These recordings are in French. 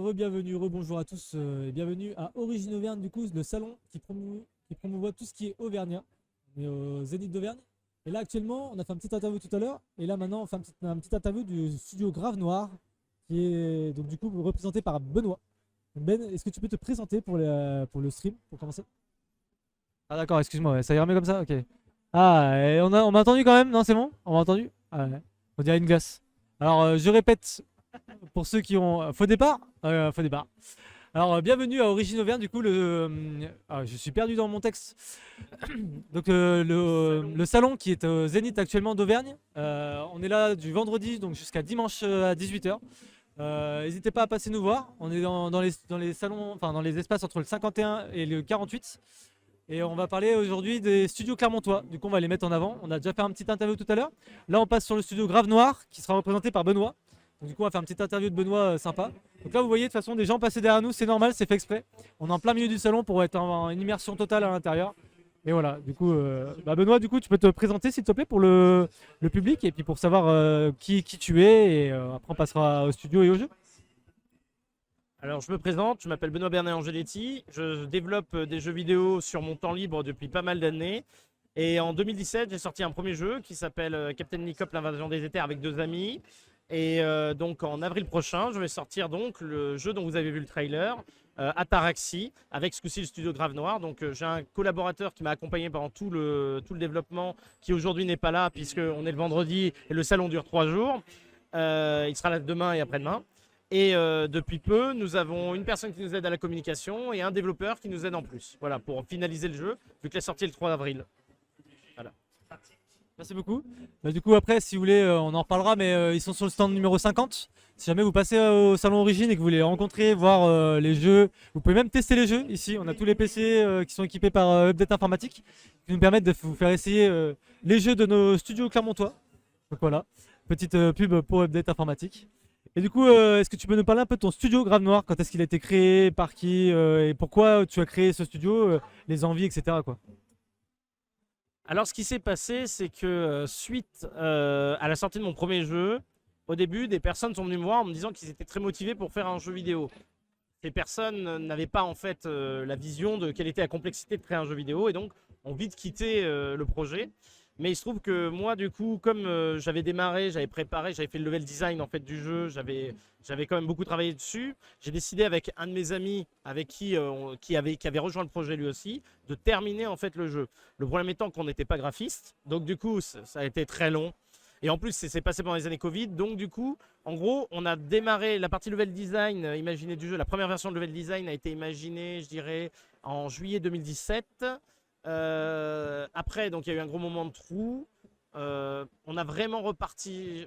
re-bienvenue, re-bonjour à tous et bienvenue à Origine Auvergne, du coup, le salon qui promouvoit tout ce qui est auvergnat. On est au Zénith d'Auvergne. Et là, actuellement, on a fait une petite interview tout à l'heure. Et là, maintenant, on fait un petit interview du studio Grave Noir, qui est donc du coup représenté par Benoît. Ben, est-ce que tu peux te présenter pour le stream, pour commencer? Ah, d'accord, excuse-moi, ouais, ça ira mieux comme ça? Ok. Ah, et on m'a entendu quand même? Non, c'est bon? On m'a entendu? Ah, ouais. On dirait une glace. Alors, je répète pour ceux qui ont. Faux départ? Faux départ. Alors, bienvenue à Origine Auvergne, du coup, je suis perdu dans mon texte. Donc, le salon qui est au Zénith actuellement d'Auvergne. On est là du vendredi donc jusqu'à dimanche à 18h. N'hésitez pas à passer nous voir. On est dans les salons, enfin dans les espaces entre le 51 et le 48. Et on va parler aujourd'hui des studios clermontois. Du coup, on va les mettre en avant. On a déjà fait un petit interview tout à l'heure. Là, on passe sur le studio Grave Noir qui sera représenté par Benoît. Donc, du coup, on va faire une petite interview de Benoît sympa. Donc là, vous voyez, de toute façon, des gens passer derrière nous, c'est normal, c'est fait exprès. On est en plein milieu du salon pour être en une immersion totale à l'intérieur. Et voilà, du coup, Benoît, du coup, tu peux te présenter s'il te plaît pour le public et puis pour savoir qui tu es. Et après, on passera au studio et au jeu. Alors, je me présente, je m'appelle Benoît Bernet Angeletti. Je développe des jeux vidéo sur mon temps libre depuis pas mal d'années. Et en 2017, j'ai sorti un premier jeu qui s'appelle Captain Nicop, l'invasion des éthers avec deux amis. Et donc en avril prochain, je vais sortir donc le jeu dont vous avez vu le trailer, Ataraxie, avec ce coup-ci le studio Grave Noir. Donc j'ai un collaborateur qui m'a accompagné pendant tout le développement, qui aujourd'hui n'est pas là puisqu'on est le vendredi et le salon dure 3 jours. Il sera là demain et après-demain. Et depuis peu, nous avons une personne qui nous aide à la communication et un développeur qui nous aide en plus. Voilà, pour finaliser le jeu, vu que la sortie est le 3 avril. Voilà. Merci beaucoup. Du coup, après, si vous voulez, on en reparlera, mais ils sont sur le stand numéro 50. Si jamais vous passez au salon Origine et que vous voulez les rencontrer, voir les jeux, vous pouvez même tester les jeux. Ici, on a tous les PC qui sont équipés par Update Informatique qui nous permettent de vous faire essayer les jeux de nos studios clermontois. Donc voilà, petite pub pour Update Informatique. Et du coup, est-ce que tu peux nous parler un peu de ton studio Grave Noir? Quand est-ce qu'il a été créé? Par qui? Et pourquoi tu as créé ce studio? Les envies, etc. quoi. Alors, ce qui s'est passé, c'est que suite à la sortie de mon premier jeu, au début, des personnes sont venues me voir en me disant qu'ils étaient très motivés pour faire un jeu vidéo. Ces personnes n'avaient pas en fait la vision de quelle était la complexité de créer un jeu vidéo et donc ont vite quitté le projet. Mais il se trouve que moi, du coup, comme j'avais démarré, j'avais préparé, j'avais fait le level design en fait du jeu, j'avais quand même beaucoup travaillé dessus. J'ai décidé avec un de mes amis avec qui avait rejoint le projet lui aussi, de terminer en fait le jeu. Le problème étant qu'on n'était pas graphiste, donc du coup, ça a été très long. Et en plus, c'est passé pendant les années Covid, donc du coup, en gros, on a démarré la partie level design imaginée du jeu. La première version de level design a été imaginée, je dirais, en juillet 2017. Après, donc il y a eu un gros moment de trou. On est vraiment reparti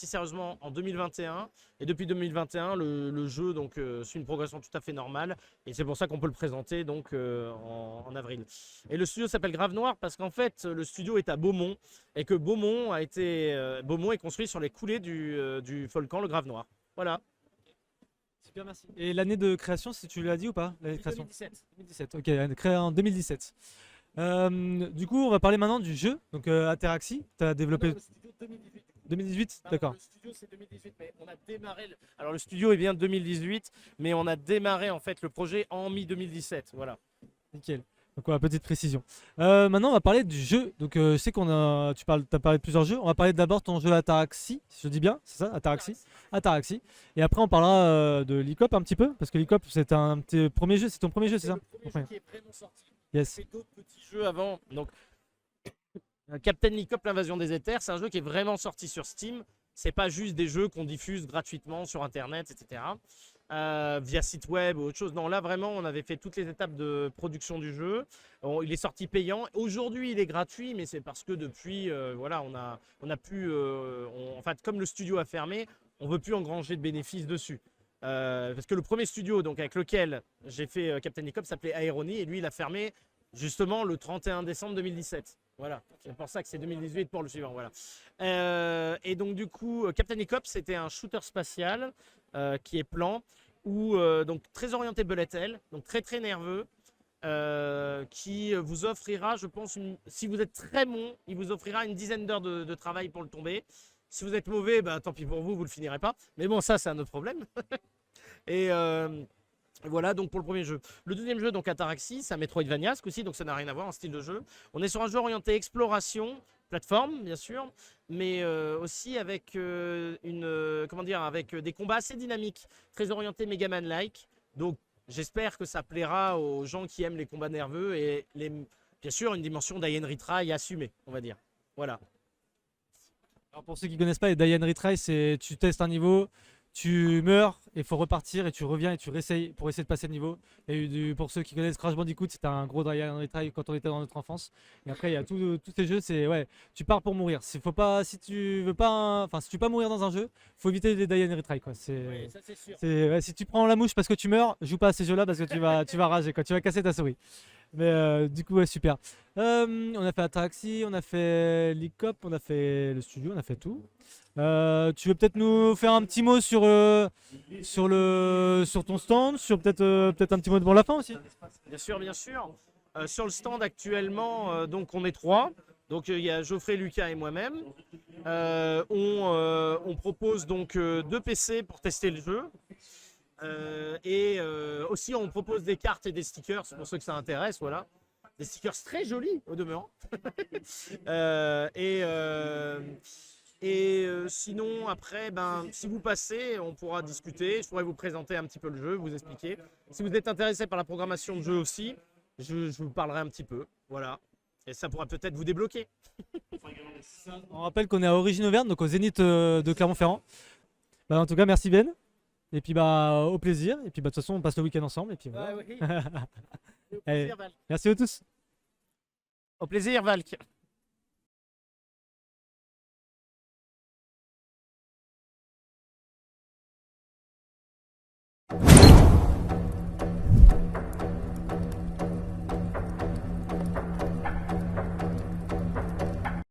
sérieusement en 2021. Et depuis 2021, le jeu donc, suit une progression tout à fait normale. Et c'est pour ça qu'on peut le présenter donc, en avril. Et le studio s'appelle Grave Noir parce qu'en fait, le studio est à Beaumont. Et que Beaumont est construit sur les coulées du volcan, le Grave Noir. Voilà. Super, merci. Et l'année de création, si tu l'as dit ou pas? L'année de création 2017. 2017, ok, créé en 2017. Du coup, on va parler maintenant du jeu. Donc, Ataraxie, tu as développé. Non, le studio 2018. 2018, Pardon, d'accord. le studio c'est 2018, mais on a démarré. Alors le studio est bien 2018, mais on a démarré en fait le projet en mi-2017. Voilà. Nickel. Donc, voilà, petite précision. Maintenant, on va parler du jeu. Donc, je sais as parlé de plusieurs jeux. On va parler d'abord de ton jeu Ataraxie, si je dis bien, c'est ça, Ataraxie. Ataraxie. Et après, on parlera de l'ICOP un petit peu, parce que l'ICOP, c'est un petit premier jeu, c'est ton premier jeu, c'est C'est ça? le premier jeu qui est vraiment sorti. Yes. C'est d'autres petits jeux avant. Donc Captain Nicop, l'invasion des éthers, c'est un jeu qui est vraiment sorti sur Steam. C'est pas juste des jeux qu'on diffuse gratuitement sur Internet, etc. Via site web ou autre chose. Non, là vraiment, on avait fait toutes les étapes de production du jeu. Il est sorti payant. Aujourd'hui, il est gratuit, mais c'est parce que depuis, voilà, on a pu, en fait, comme le studio a fermé, on veut plus engranger de bénéfices dessus. Parce que le premier studio donc, avec lequel j'ai fait Captain Nicop s'appelait Aerony et lui, il a fermé justement le 31 décembre 2017. Voilà, c'est pour ça que c'est 2018 pour le suivant. Voilà. Et donc du coup, Captain Nicop, c'était un shooter spatial qui est plan, ou donc très orienté bullet hell, donc très très nerveux, qui vous offrira, je pense, si vous êtes très bon, il vous offrira une dizaine d'heures de travail pour le tomber. Si vous êtes mauvais, bah, tant pis pour vous, vous le finirez pas. Mais bon, ça c'est un autre problème. Et voilà donc pour le premier jeu. Le deuxième jeu, donc Ataraxie, c'est un Metroidvania ce coup-ci, donc ça n'a rien à voir en style de jeu. On est sur un jeu orienté exploration, plateforme bien sûr, mais aussi avec comment dire, avec des combats assez dynamiques, très orientés Megaman-like. Donc j'espère que ça plaira aux gens qui aiment les combats nerveux et bien sûr une dimension d'I Retry assumée, on va dire. Voilà. Alors pour ceux qui connaissent pas, les Die and Retry, c'est tu testes un niveau, tu meurs et il faut repartir et tu reviens et tu réessayes pour essayer de passer le niveau. Pour ceux qui connaissent Crash Bandicoot, c'était un gros Die and Retry quand on était dans notre enfance. Et après il y a tous ces jeux, c'est ouais, tu pars pour mourir. Faut pas, si tu veux pas, enfin si tu veux pas mourir dans un jeu, faut éviter les Die and Retry quoi. Oui, ça c'est sûr. Ouais, si tu prends la mouche parce que tu meurs, joue pas à ces jeux-là parce que tu vas rager quoi, tu vas casser ta souris. Mais du coup, ouais, super. On a fait Ataraxie, on a fait l'ICOP, on a fait le studio, on a fait tout. Tu veux peut-être nous faire un petit mot sur ton stand, sur peut-être un petit mot de bon la fin aussi. Bien sûr, bien sûr. Sur le stand actuellement, donc on est 3. Donc il y a Geoffrey, Lucas et moi-même. On propose donc 2 PC pour tester le jeu. Aussi on propose des cartes et des stickers pour ceux que ça intéresse, voilà. Des stickers très jolis au demeurant. Sinon après, si vous passez, on pourra discuter, je pourrais vous présenter un petit peu le jeu, vous expliquer. Si vous êtes intéressé par la programmation de jeu aussi, je vous parlerai un petit peu, voilà. Et ça pourra peut-être vous débloquer. On rappelle qu'on est à Origine Auvergne, donc au Zénith de Clermont-Ferrand. En tout cas, merci Ben. Et puis au plaisir. Et puis de toute façon, on passe le week-end ensemble. Et puis voilà. Ouais, oui. Au plaisir, Valk. Merci à tous. Au plaisir, Valk.